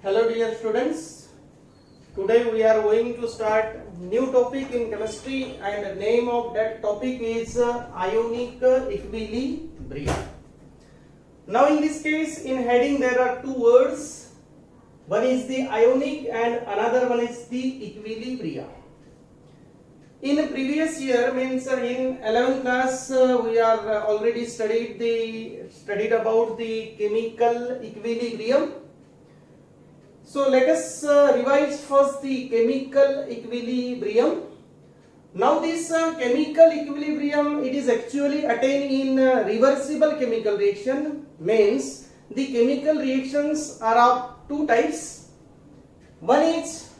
Hello dear students, today we are going to start new topic in chemistry and the name of that topic is ionic equilibrium. Now in this case in heading there are two words, one is the ionic and another one is the equilibrium. In previous year means in 11th class we are already studied about the chemical equilibrium. So let us revise first the chemical equilibrium. Now this chemical equilibrium, it is actually attained in reversible chemical reaction, means the chemical reactions are of two types. One is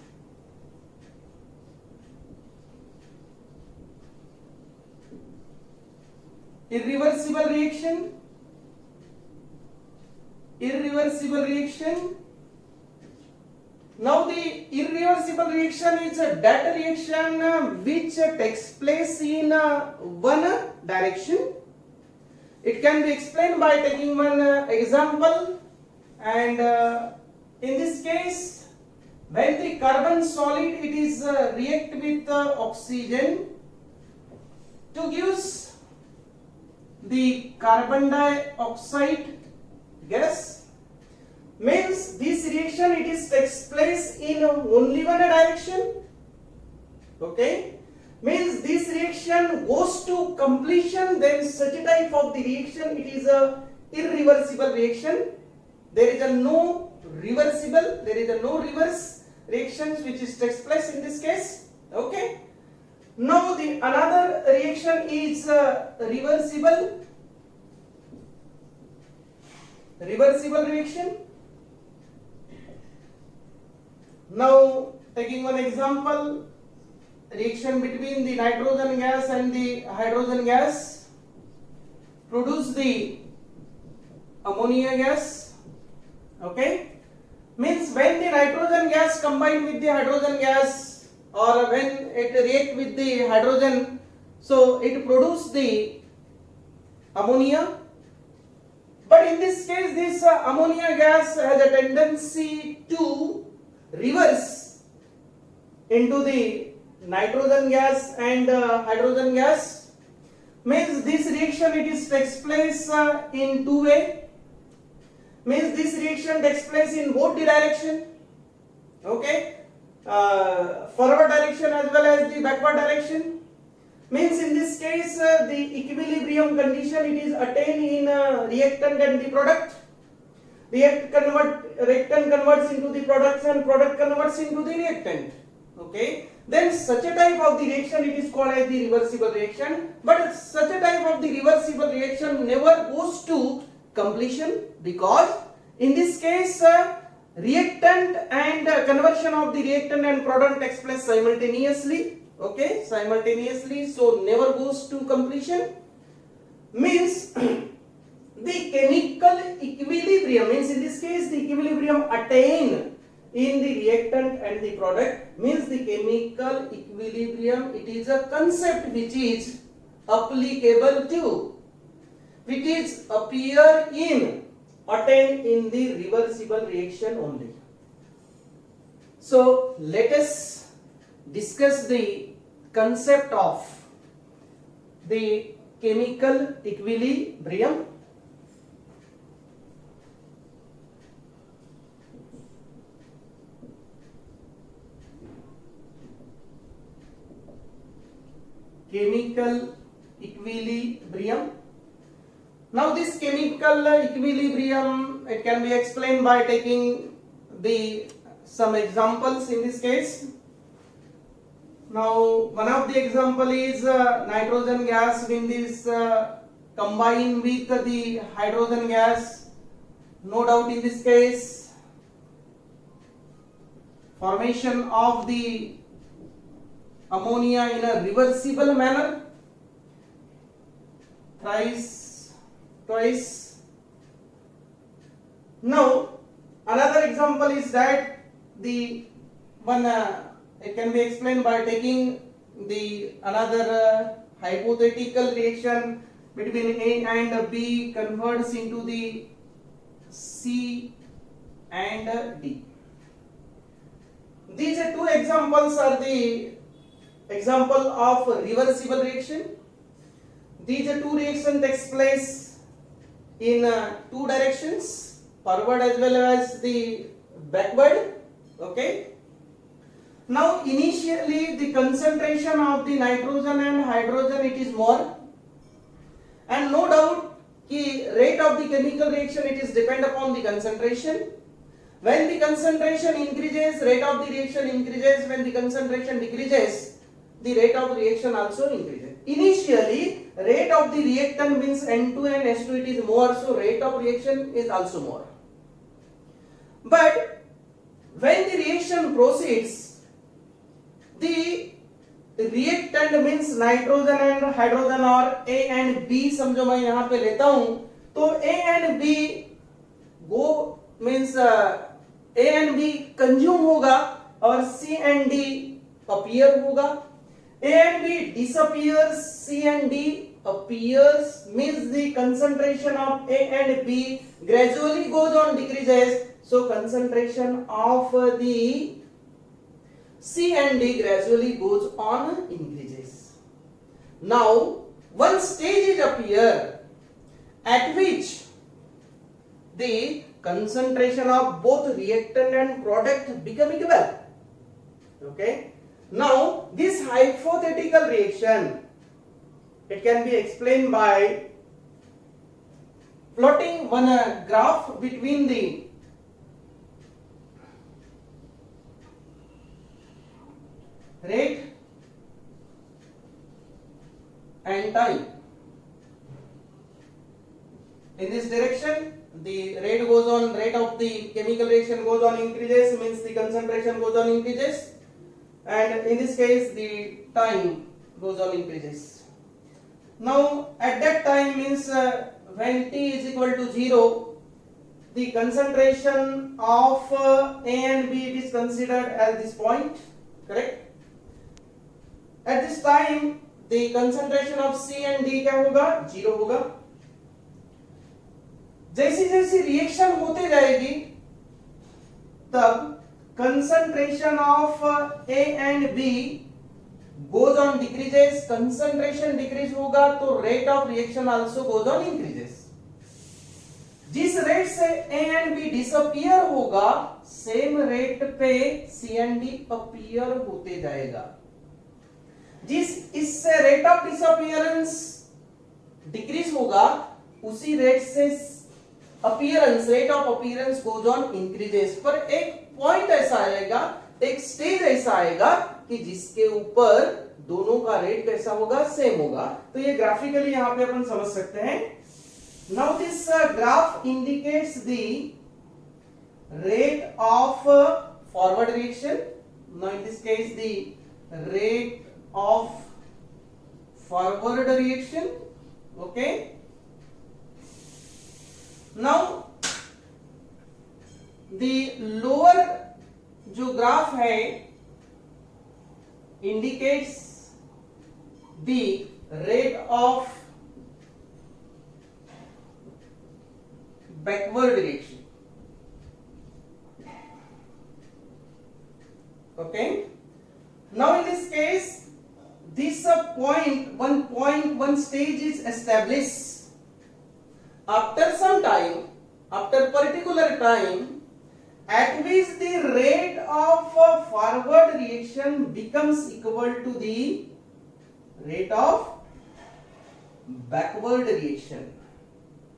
irreversible reaction. Now the irreversible reaction is that reaction which takes place in one direction. It can be explained by taking one example, and in this case when the carbon solid it is react with oxygen to give the carbon dioxide gas, means this reaction it is takes place in only one direction. Okay, means this reaction goes to completion, then such a type of the reaction it is a irreversible reaction. There is no reverse reactions which is takes place in this case. Okay, now the another reaction is reversible reaction. Now taking one example, reaction between the nitrogen gas and the hydrogen gas produce the ammonia gas. Okay, means when the nitrogen gas combine with the hydrogen gas or when it react with the hydrogen, so it produce the ammonia. But in this case this ammonia gas has a tendency to reverse into the nitrogen gas and hydrogen gas, means this reaction it is takes place in two way, means this reaction takes place in both the direction. Okay, forward direction as well as the backward direction, means in this case the equilibrium condition it is attained in reactant and the product. Reactant converts into the products and product converts into the reactant. Okay, then such a type of the reaction it is called as the reversible reaction, but such a type of the reversible reaction never goes to completion, because in this case reactant and conversion of the reactant and product takes place simultaneously. Okay, so never goes to completion, means the chemical equilibrium, means in this case the equilibrium attained in the reactant and the product, means the chemical equilibrium it is a concept which is applicable to, which is appear in, attained in the reversible reaction only. So let us discuss the concept of the chemical equilibrium. Chemical equilibrium. Now this chemical equilibrium it can be explained by taking the some examples in this case. Now one of the example is nitrogen gas when this combine with the hydrogen gas, no doubt in this case formation of the ammonia in a reversible manner, twice. Now another example is that the one it can be explained by taking the another hypothetical reaction between A and B converts into the C and D. These two examples are the example of reversible reaction. These two reaction takes place in two directions, forward as well as the backward. Okay. Now initially the concentration of the nitrogen and hydrogen it is more, and no doubt the rate of the chemical reaction it is depend upon the concentration. When the concentration increases, rate of the reaction increases. When the concentration decreases, the rate of reaction also increases. Initially, rate of the reactant means N2 and S2 it is more, so rate of reaction is also more. But when the reaction proceeds, the reactant means nitrogen and hydrogen और A and B समझो मैं यहाँ पे लेता हूँ, तो A and B go means A and B consume होगा और C and D appear होगा. A and B disappears, C and D appears, means the concentration of A and B gradually goes on decreases. So concentration of the C and D gradually goes on increases. Now one stage is appear at which the concentration of both reactant and product become equal. Okay. Now this hypothetical reaction it can be explained by plotting one graph between the rate and time. In this direction, the rate of the chemical reaction goes on increases, means the concentration goes on increases, and in this case the time goes on increases. Now at that time means when t is equal to 0, the concentration of A and B it is considered as this point, correct? At this time the concentration of C and D क्या होगा? 0 होगा. जैसी जैसी reaction होते जाएगी तब concentration of A and B goes on decreases, concentration decrease होगा तो rate of reaction also goes on increases. जिस रेट से A and B disappear होगा सेम रेट पे C and D appear होते जाएगा. जिस इससे रेट ऑफ डिसअपियरेंस डिक्रीज होगा उसी रेट से appearance rate of appearance goes on increases. पर एक पॉइंट ऐसा आएगा, एक स्टेज ऐसा आएगा कि जिसके ऊपर दोनों का रेट कैसा होगा? सेम होगा. तो ये ग्राफिकली यहां पे अपन समझ सकते हैं. Now this graph indicates the rate of forward reaction. Now in this case the rate of forward reaction. Okay. Now the lower जो ग्राफ है indicates the rate of backward reaction. Okay. Now in this case this one stage is established. After some time, after particular time, at which the rate of forward reaction becomes equal to the rate of backward reaction.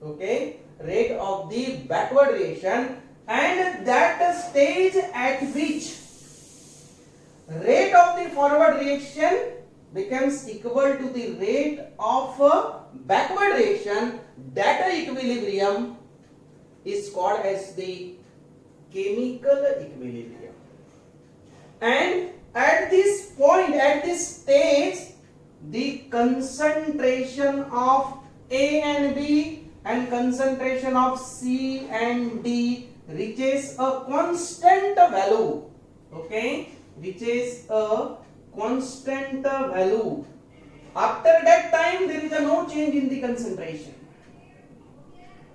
Okay, rate of the backward reaction, and that stage at which rate of the forward reaction becomes equal to the rate of backward reaction, that equilibrium is called as the chemical equilibrium. And at this point, at this stage, the concentration of A and B and concentration of C and D reaches a constant value. Okay, reaches a constant value. After that time there is a no change in the concentration.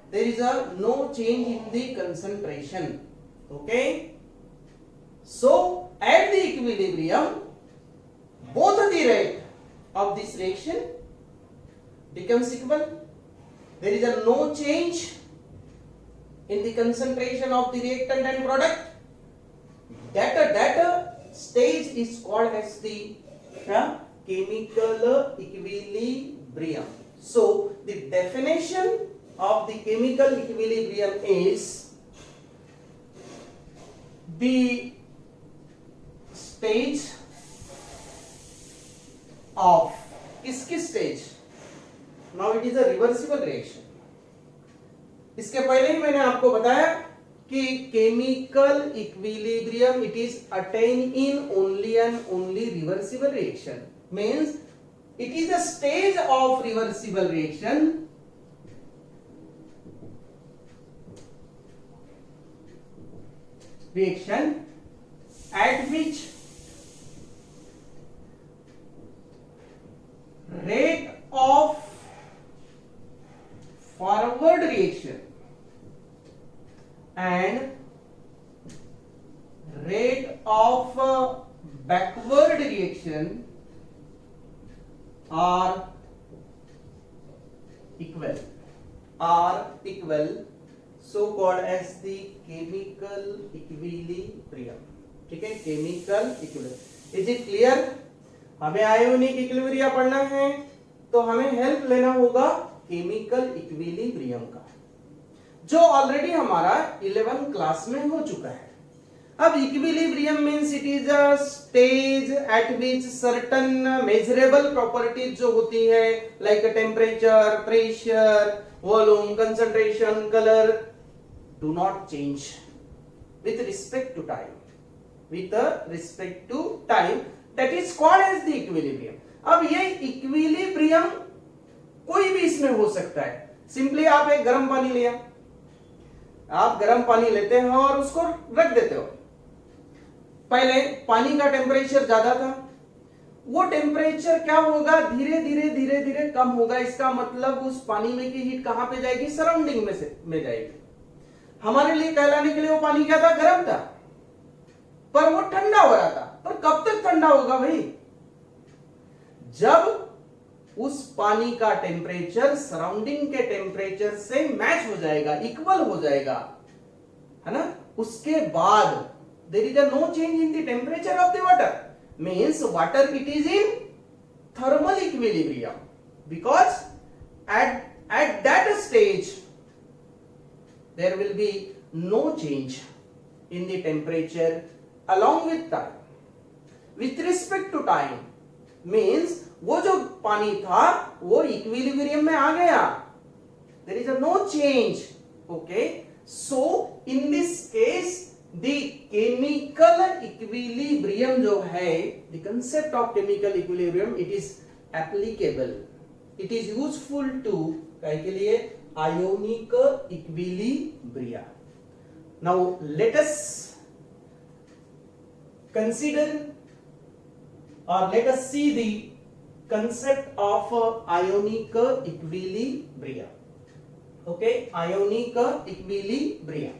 There is a no change in the concentration. Okay. So at the equilibrium, both the rate of this reaction becomes equal. There is a no change in the concentration of the reactant and product. That stage is called as the chemical equilibrium. So the definition of the chemical equilibrium is the stage of किसकी stage? Now it is a reversible reaction. इसके पहले ही मैंने आपको बताया कि chemical equilibrium it is attained in only and only reversible reaction. Means it is a stage of reversible reaction at which rate of forward reaction and rate of backward reaction are equal, so called as the chemical equilibrium. ठीक है, chemical equilibrium. Is it clear? हमें ionic equilibrium पढ़ना है तो हमें help लेना होगा chemical equilibrium का, जो ऑलरेडी हमारा 11th क्लास में हो चुका है. अब equilibrium means it is a stage at which certain measurable properties जो होती है like temperature, pressure, volume, concentration, colour do not change with respect to time. That is called as the equilibrium. अब ये इक्विलिब्रियम कोई भी इसमें हो सकता है. सिंपली आप एक गर्म पानी लिया, आप गर्म पानी लेते हैं और उसको रख देते हो. पहले पानी का टेम्परेचर ज्यादा था, वो टेम्परेचर क्या होगा, धीरे धीरे कम होगा. इसका मतलब उस पानी में की हीट कहां पे जाएगी, सराउंडिंग में जाएगी. हमारे लिए कहलाने के लिए वो पानी क्या था, गर्म था, पर वो ठंडा हो रहा था. पर कब तक ठंडा होगा भाई, जब उस पानी का टेम्परेचर सराउंडिंग के टेम्परेचर से मैच हो जाएगा, इक्वल हो जाएगा, है ना. उसके बाद there is a no change in the temperature of the water, means water it is in thermal equilibrium, because at that stage there will be no change in the temperature along with time. With respect to time means वो जो पानी था वो equilibrium में आ गया, there is a no change. Okay, so in this case the chemical equilibrium जो है, the concept of chemical equilibrium it is applicable, it is useful to काय के लिए, ionic equilibria. Now let us consider or let us see the concept of ionic equilibria. Okay, ionic equilibria.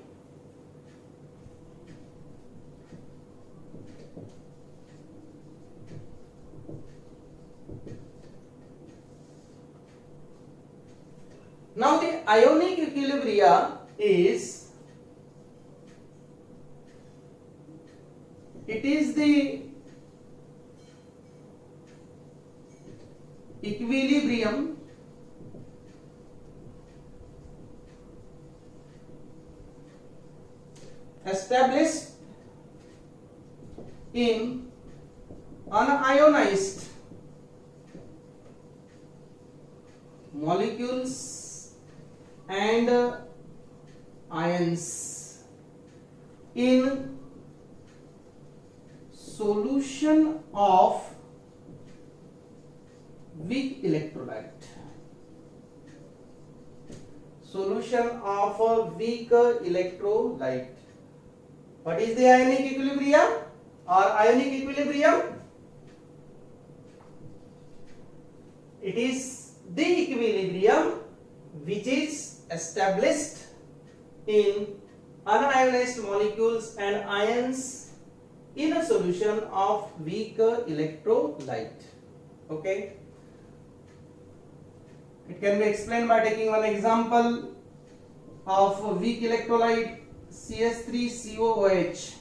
Now the ionic equilibria is, it is the equilibrium established in unionized molecules and ions in solution of weak electrolyte. Solution of a weak electrolyte. What is the ionic equilibrium or ionic equilibrium? It is the equilibrium which is established in unionized molecules and ions in a solution of weak electrolyte. Okay, it can be explained by taking one example of a weak electrolyte CS3COOH.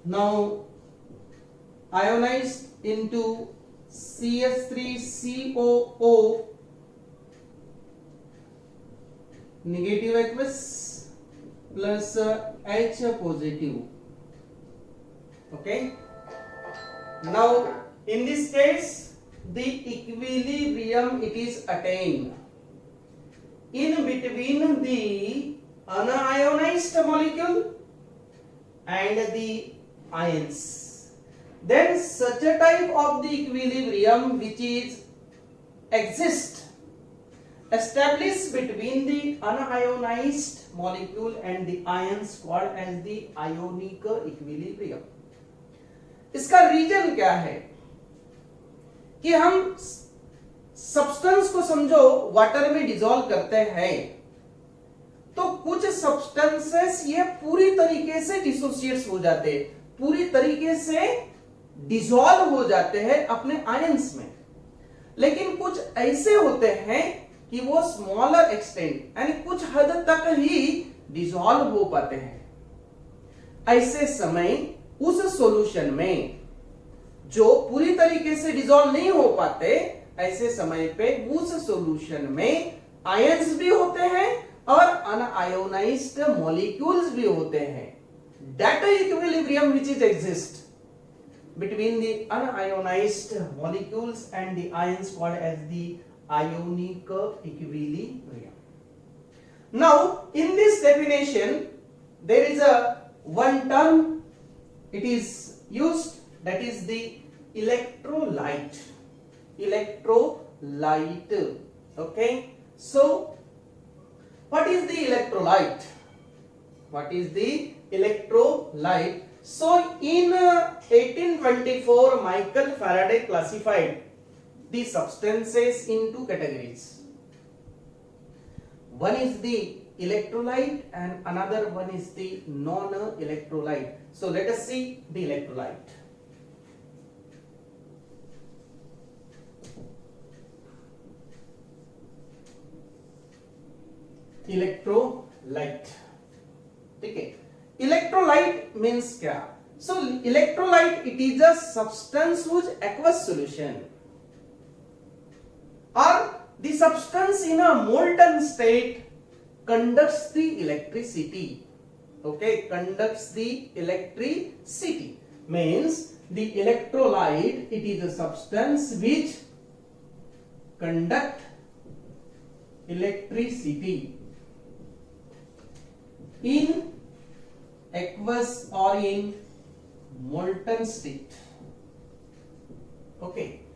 Now ionized into CS3COO negative aqueous plus H positive. Okay, now in this case the equilibrium it is attained in between the unionized molecule and the ions. Then such a type of the equilibrium which is exist established between the unionized molecule and the ions called as the ionic equilibrium. इसका reason क्या है कि हम substance को समझो water में dissolve करते हैं तो कुछ सब्सटेंसेस ये पूरी तरीके से डिसोसिएट्स हो जाते हैं, पूरी तरीके से डिसॉल्व हो जाते हैं अपने आयंस में, लेकिन कुछ ऐसे होते हैं कि वो स्मॉलर एक्सटेंट यानी कुछ हद तक ही डिसॉल्व हो पाते हैं। ऐसे समय उस सॉल्यूशन में जो पूरी तरीके से डिसॉल्व नहीं हो पाते, ऐसे समय पे उस सॉल्यूशन में आयंस भी होते हैं और अनआयोनाइज्ड मॉलिक्यूल्स भी होते हैं। That equilibrium which is exist between the unionized molecules and the ions called as the ionic equilibrium. Now in this definition there is a one term it is used, that is the electrolyte. Electrolyte. Okay, so what is the electrolyte? What is the electrolyte? So in 1824 Michael Faraday classified the substances in two categories. One is the electrolyte and another one is the non-electrolyte. So let us see the electrolyte. Electrolyte. Okay. Electrolyte means क्या? So electrolyte it is a substance whose aqueous solution or the substance in a molten state conducts the electricity. Okay, conducts the electricity means the electrolyte it is a substance which conduct electricity in aqueous or in molten state. Okay,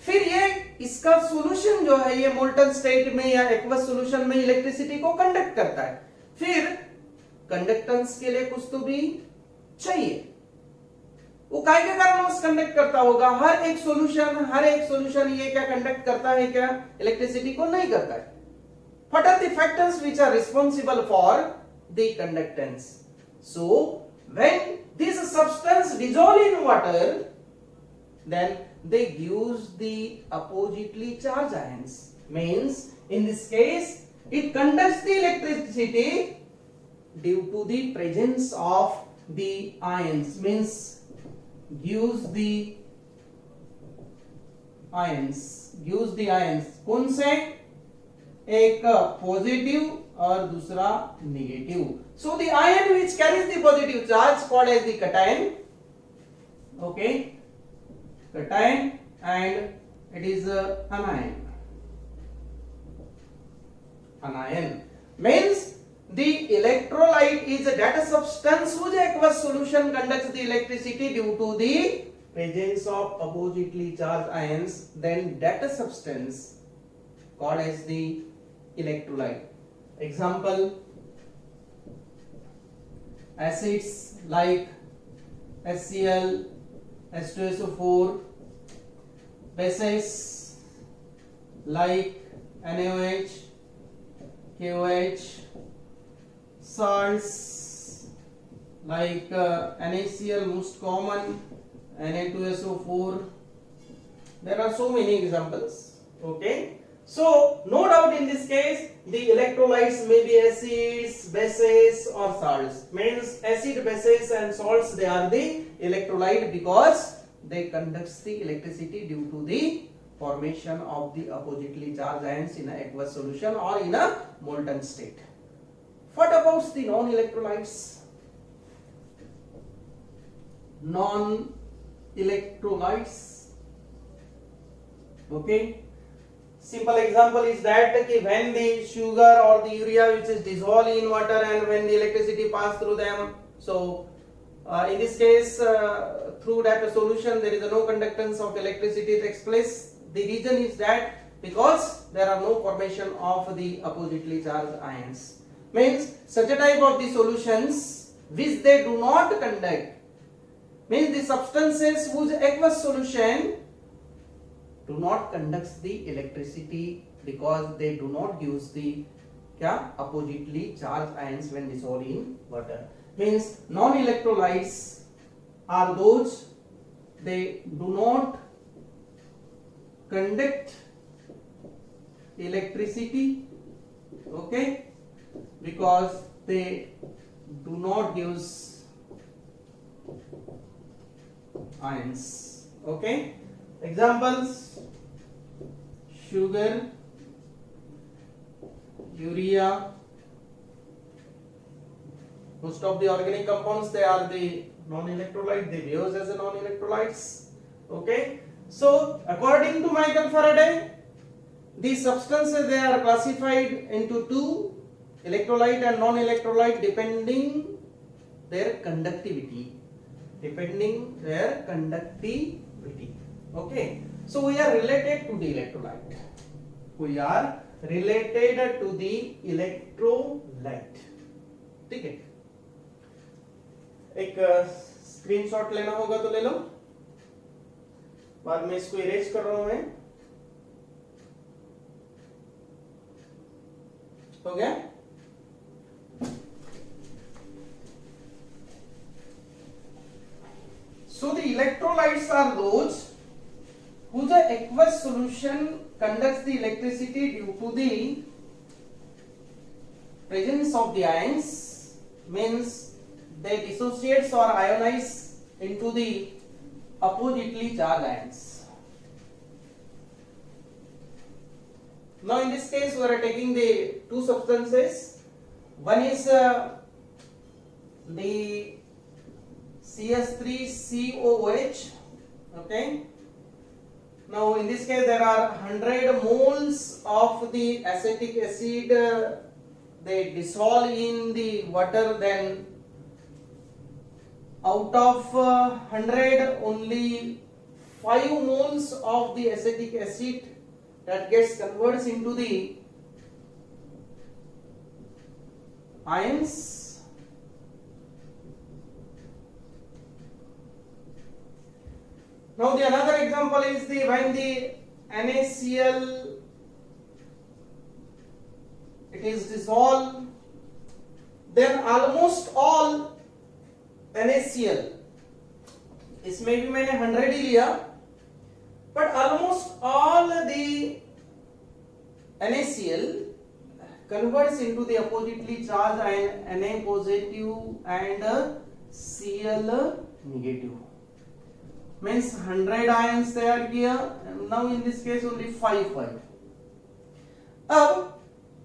फिर ये इसका solution जो है ये molten state में या aqueous solution में electricity को कंडक्ट करता है। फिर कंडक्टेंस के लिए कुछ तो भी चाहिए, वो काय के कारण उस कंडक्ट करता होगा? हर एक सॉल्यूशन ये क्या कंडक्ट करता है? क्या इलेक्ट्रिसिटी को नहीं करता है। What are the factors which are responsible for the conductance? So when this substance dissolve in water, then they gives the oppositely charged ions. Means in this case it conducts the electricity due to the presence of the ions. Means gives the ions. कौन से? एक positive और दूसरा negative. So the ion which carries the positive charge called as the cation. Okay, cation, and it is anion. Anion means the electrolyte is a data substance whose aqueous solution conducts the electricity due to the presence of oppositely charged ions. Then data substance called as the electrolyte. Example: acids like HCl, H2SO4, bases like NaOH, KOH, salts like NaCl most common, Na2SO4. There are so many examples. Okay, so no doubt in this case the electrolytes may be acids, bases or salts. Means acid, bases and salts, they are the electrolyte because they conduct the electricity due to the formation of the oppositely charged ions in an aqueous solution or in a molten state. What about the non-electrolytes? Non-electrolytes. Okay. Simple example is that when the sugar or the urea which is dissolved in water and when the electricity pass through them, so in this case through that solution there is no conductance of electricity takes place. The reason is that because there are no formation of the oppositely charged ions. Means such a type of the solutions which they do not conduct, means the substances whose aqueous solution do not conduct the electricity because they do not use the oppositely charged ions when dissolved in water. Means non-electrolytes are those they do not conduct electricity, okay, because they do not use ions. Okay, examples: sugar, urea. Most of the organic compounds, they are the non-electrolyte, they behave as a non-electrolytes. Okay, so according to Michael Faraday, these substances they are classified into two, electrolyte and non-electrolyte, depending their conductivity. Okay, so we are related to the electrolyte. ठीक है, एक screenshot लेना होगा तो ले लो, बाद में इसको इरेज कर रहा हूं मैं. हो गया? So the electrolytes are those whose aqueous solution conducts the electricity due to the presence of the ions, means they dissociate or ionize into the oppositely charged ions. Now in this case we are taking the two substances. One is the CS3COOH. Okay. Now in this case there are 100 moles of the acetic acid. They dissolve in the water, then out of 100 only 5 moles of the acetic acid that gets converts into the ions. Now the another example is the when the NaCl it is dissolved, then almost all NaCl, इसमें भी मैंने 100 ही लिया, but almost all the NaCl converts into the oppositely charged ion Na positive and Cl negative. Means 100 ions तैयार किया. Now in this case only 5. अब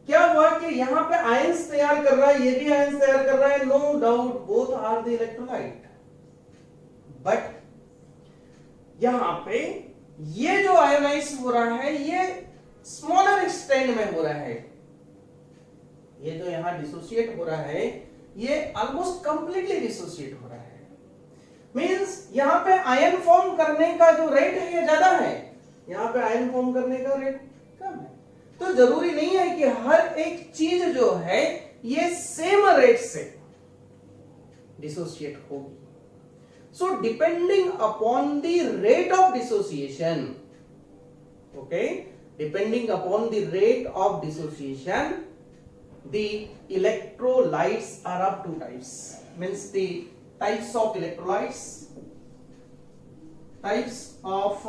क्या हुआ कि यहाँ पे आयंस तैयार कर रहा है, ये भी आयंस तैयार कर रहा है. No doubt both are the electrolyte, but यहाँ पे ये जो आयोनाइज हो रहा है ये स्मॉलर एक्सटेंट में हो रहा है. ये जो यहाँ डिसोसिएट हो रहा है ये ऑलमोस्ट कंप्लीटली डिसोसिएट हो रहा है. मींस यहाँ पे आयन फॉर्म करने का जो रेट है ये ज्यादा है, यहाँ पे आयन फॉर्म करने का रेट कम है. तो जरूरी नहीं है कि हर एक चीज जो है ये सेम रेट से डिसोसिएट होगी. So depending upon the rate of dissociation, okay, depending upon the rate of dissociation the electrolytes are of two types, means the types of electrolytes, types of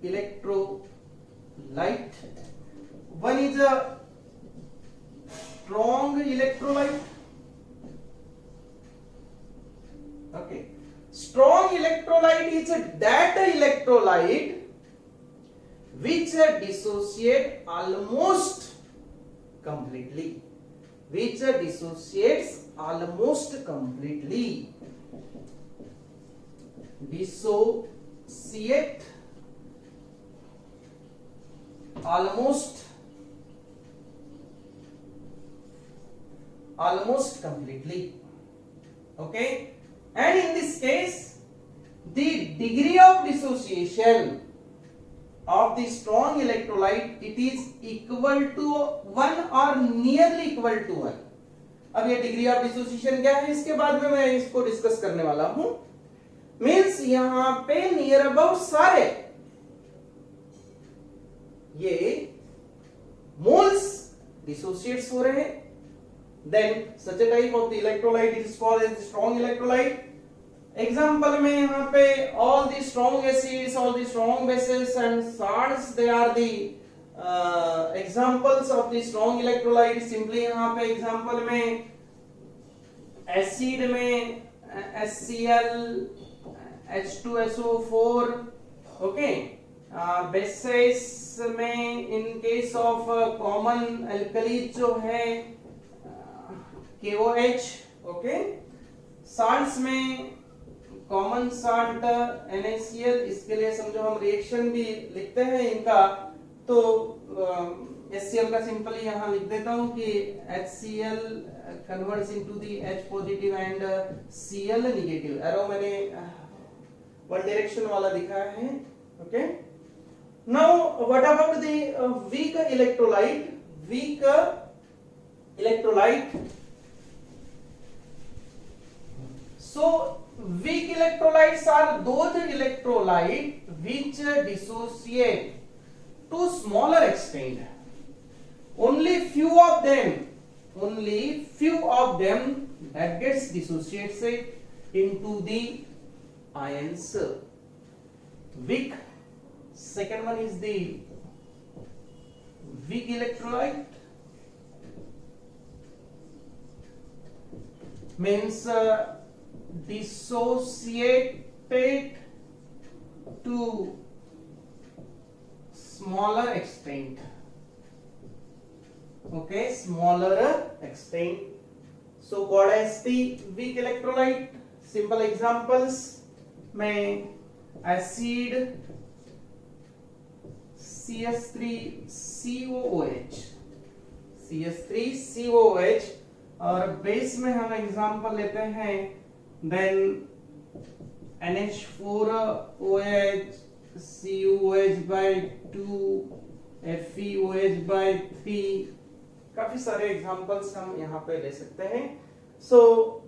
electrolyte. One is a strong electrolyte. Okay, strong electrolyte is that electrolyte which dissociate almost completely, which dissociates almost completely, dissociate almost completely. Okay, and in this case the degree of dissociation of the strong electrolyte, it is equal to 1 or nearly equal to 1. अब ये degree of dissociation क्या है, इसके बाद में मैं इसको discuss करने वाला हूं. मींस यहां पे नियर अबाउट सारे ये मोल्स डिसोसिएट्स हो रहे हैं. Then such a type of the electrolyte is called as strong electrolyte. Example में यहाँ पे all the strong acids, all the strong bases and salts, they are the examples of the strong electrolyte. Simply यहाँ पे example में acid में HCl, H2SO4, okay. bases में in case of common alkalis जो है KOH, okay. salts में common salt NaCl, इसके लिए समझो हम रिएक्शन भी लिखते हैं इनका, तो HCl का सिंपली यहाँ लिख देता हूँ कि HCl converts into the H positive and Cl negative. Arrow मैंने वन डायरेक्शन वाला दिखाया है. Okay, now what about the weak electrolyte. Weak electrolyte, so weak electrolytes are those electrolytes which dissociate to smaller extent. Only few of them that gets dissociated into the ions. Weak. Second one is the weak electrolyte. Means dissociated to smaller extent. Okay, smaller extent. So what is the weak electrolyte? Simple examples में acid CH3COOH, और base में हम example लेते हैं then NH4OH, COOH by 2, FeOH by 3. काफी सारे examples हम यहाँ पे ले सकते हैं. So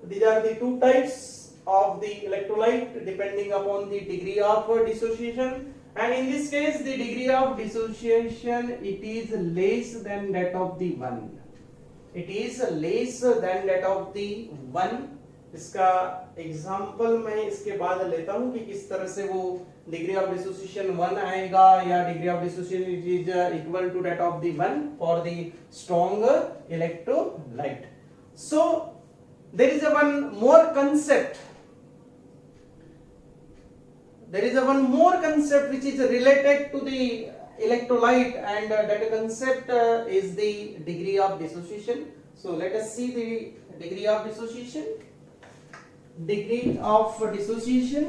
these are the two types of the electrolyte depending upon the degree of dissociation, and in this case the degree of dissociation, it is less than that of the one. It is less than that of the one. इसका example मैं इसके बाद लेता हूं कि किस तरह से वो डिग्री ऑफ डिसोसिएशन 1 आएगा या degree of dissociation is equal to that of the 1 for the strong electrolyte. So there is one more concept. There is one more concept which is related to the electrolyte, and that concept is the degree of dissociation. So let us see the degree of dissociation. Degree of dissociation.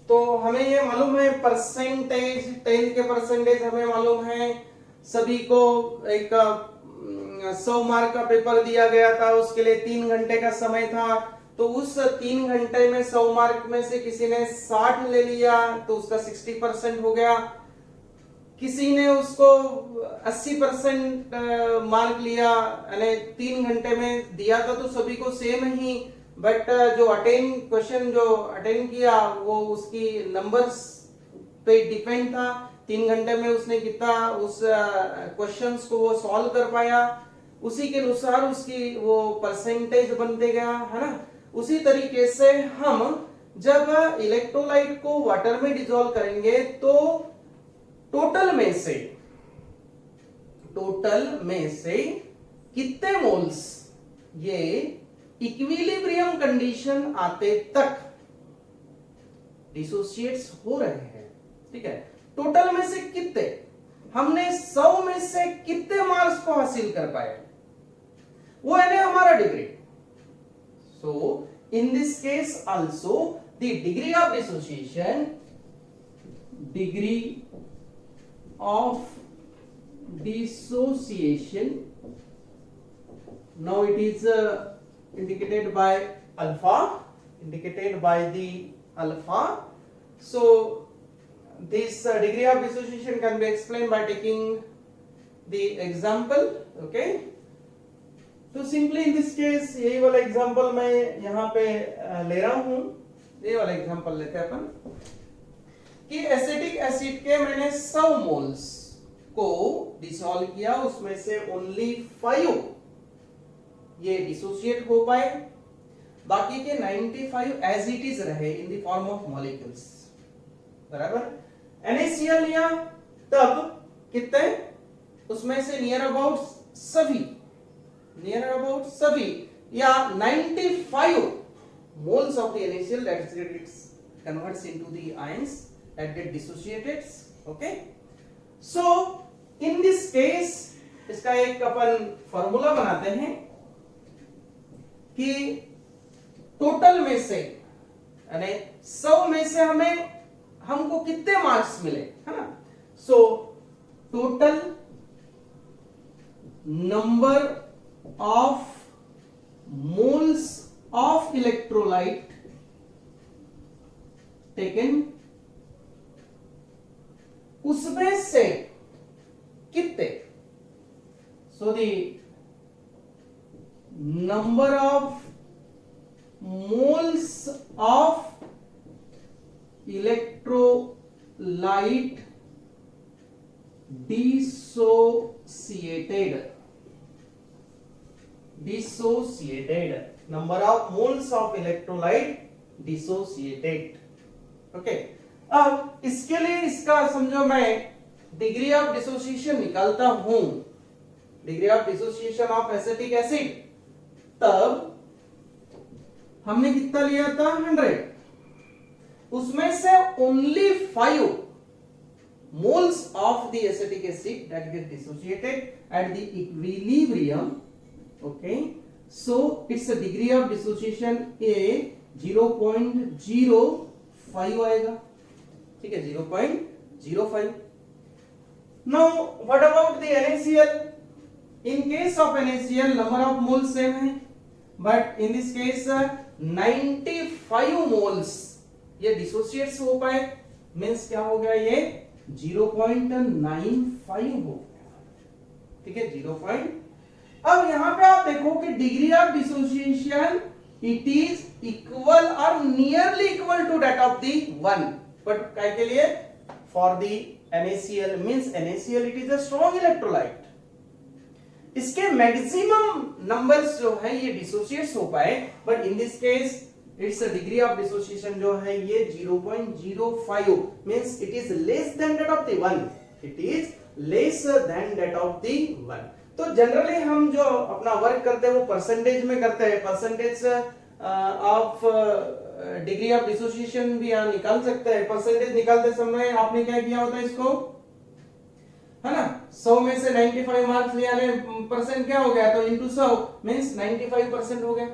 तो हमें ये मालूम है percentage, 10 के percentage हमें मालूम है सभी को. एक 100 मार्क का पेपर दिया गया था, उसके लिए 3 घंटे का समय था. तो उस 3 घंटे में 100 मार्क में से किसी ने 60 ले लिया तो उसका 60% हो गया. किसी ने उसको 80% मार्क लिया, यानी 3 घंटे में दिया था तो सभी को सेम ही, बट जो क्वेश्चन जो अटेंड किया वो उसकी नंबर्स पे डिपेंड था। 3 घंटे में उसने कितना उस क्वेश्चंस को वो सॉल्व कर पाया, उसी के अनुसार उसकी वो परसेंटेज बनते गया, है ना। उसी तरीके से हम जब इलेक्ट्रोलाइट को वाटर में डिसॉल्व करेंगे तो टोटल में से कितने मोल्स ये इक्विलिब्रियम कंडीशन आते तक डिसोसिएट्स हो रहे हैं, ठीक है। टोटल में से कितने, हमने 100 में से कितने मार्क्स को हासिल कर पाए, वो है ना हमारा degree. So in this case also the degree of dissociation, now it is indicated by the alpha. So this degree of dissociation can be explained by taking the example, okay. तो simply in this case यही वाला example मैं यहाँ पे ले रहा हूं, ये वाला एग्जांपल लेते हैं अपन कि एसिटिक एसिड के मैंने 100 मोल्स को डिसॉल्व किया, उसमें से ओनली 5 ये डिसोसिएट हो पाए, बाकी के 95 एज इट इज रहे in the form of molecules, बराबर। NaCl लिया तब कितने, उसमें से नियर अबाउट सभी या 95 moles of the NaCl that gets converts into the ions that get dissociated, okay. So in this case इसका एक अपन फॉर्मूला बनाते हैं कि टोटल में से यानी 100 में से हमको कितने मार्क्स मिले, है ना। So total number of moles of electrolyte taken, उसमें से कितने, so the number of moles of electrolyte dissociated, number of moles of electrolyte dissociated, okay. अब इसके लिए इसका समझो मैं डिग्री ऑफ डिसोसिएशन निकालता हूं, degree of dissociation of acetic acid, तब हमने कितना लिया था 100, उसमें से only 5 moles of the acetic acid that get dissociated at the equilibrium, okay. So its a degree of dissociation a 0.05 आएगा, ठीक है, 0.05. Now what about the NaCl? In case of NaCl number of moles same है, but in this case 95 moles ये dissociates हो पाए, means क्या हो गया, ये 0.95 हो गया, ठीक है, 0. अब यहां पे आप देखो कि degree of dissociation it is equal और nearly equal to that of the 1, but काय के लिए, for the NaCl means NaCl it is a strong electrolyte, इसके मैक्सिमम नंबर्स जो है ये डिसोसिएट्स हो पाए, but in this case it's a degree of dissociation जो है ये 0.05 means it is less than that of the 1, it is less than that of the 1. तो जनरली हम जो अपना वर्क करते हैं वो परसेंटेज में करते हैं, percentage of degree of dissociation भी यहां निकाल सकते हैं। परसेंटेज निकालते समय आपने क्या किया होता है इसको, है ना, 100 में से 95 मार्क्स लिया ने परसेंट क्या हो गया, तो इनटू 100 मींस 95% हो गया।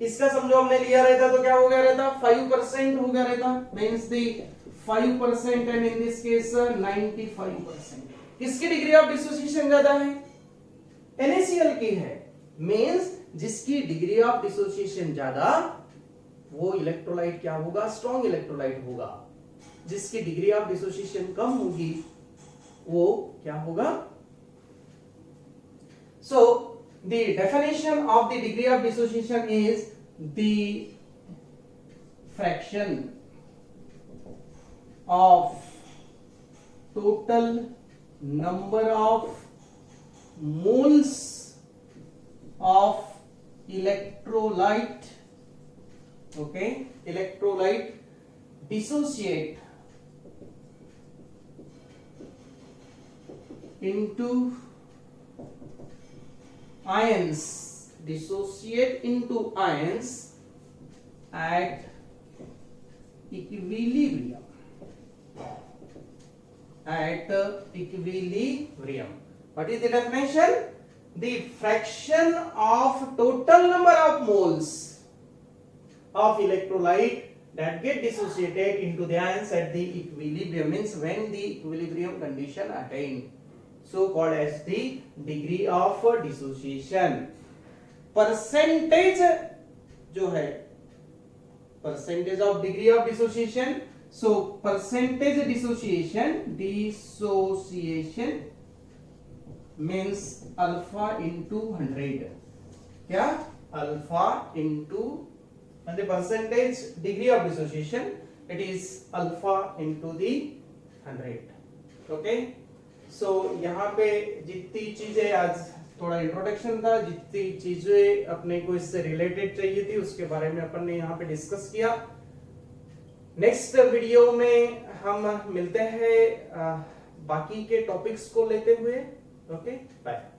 इसका समझो हमने लिया रहता तो क्या हो गया रहता, 5% हो गया रहता, means the 5% and in this case 95%. किसकी डिग्री ऑफ डिसोसिएशन ज्यादा है, NaCl की है, मींस जिसकी डिग्री ऑफ डिसोसिएशन ज्यादा वो इलेक्ट्रोलाइट क्या होगा, स्ट्रॉन्ग इलेक्ट्रोलाइट होगा, जिसकी डिग्री ऑफ डिसोसिएशन कम होगी वो क्या होगा? So the definition of the degree of dissociation is the fraction of total number of moles of electrolyte, okay, electrolyte dissociate into ions, dissociate into ions at equilibrium, at equilibrium. What is the definition? The fraction of total number of moles of electrolyte that get dissociated into the ions at the equilibrium, means when the equilibrium condition attained, so called as the degree of dissociation. Percentage जो है, percentage of degree of dissociation, so percentage dissociation means alpha into 100. क्या? Alpha into, and the percentage degree of dissociation, it is alpha into the 100. Okay, so यहाँ पे जितनी चीजें, आज थोड़ा introduction था, जितनी चीजें अपने को इससे रिलेटेड चाहिए थी उसके बारे में अपन ने यहाँ पे डिस्कस किया. नेक्स्ट वीडियो में हम मिलते हैं बाकी के टॉपिक्स को लेते हुए. Okay, bye.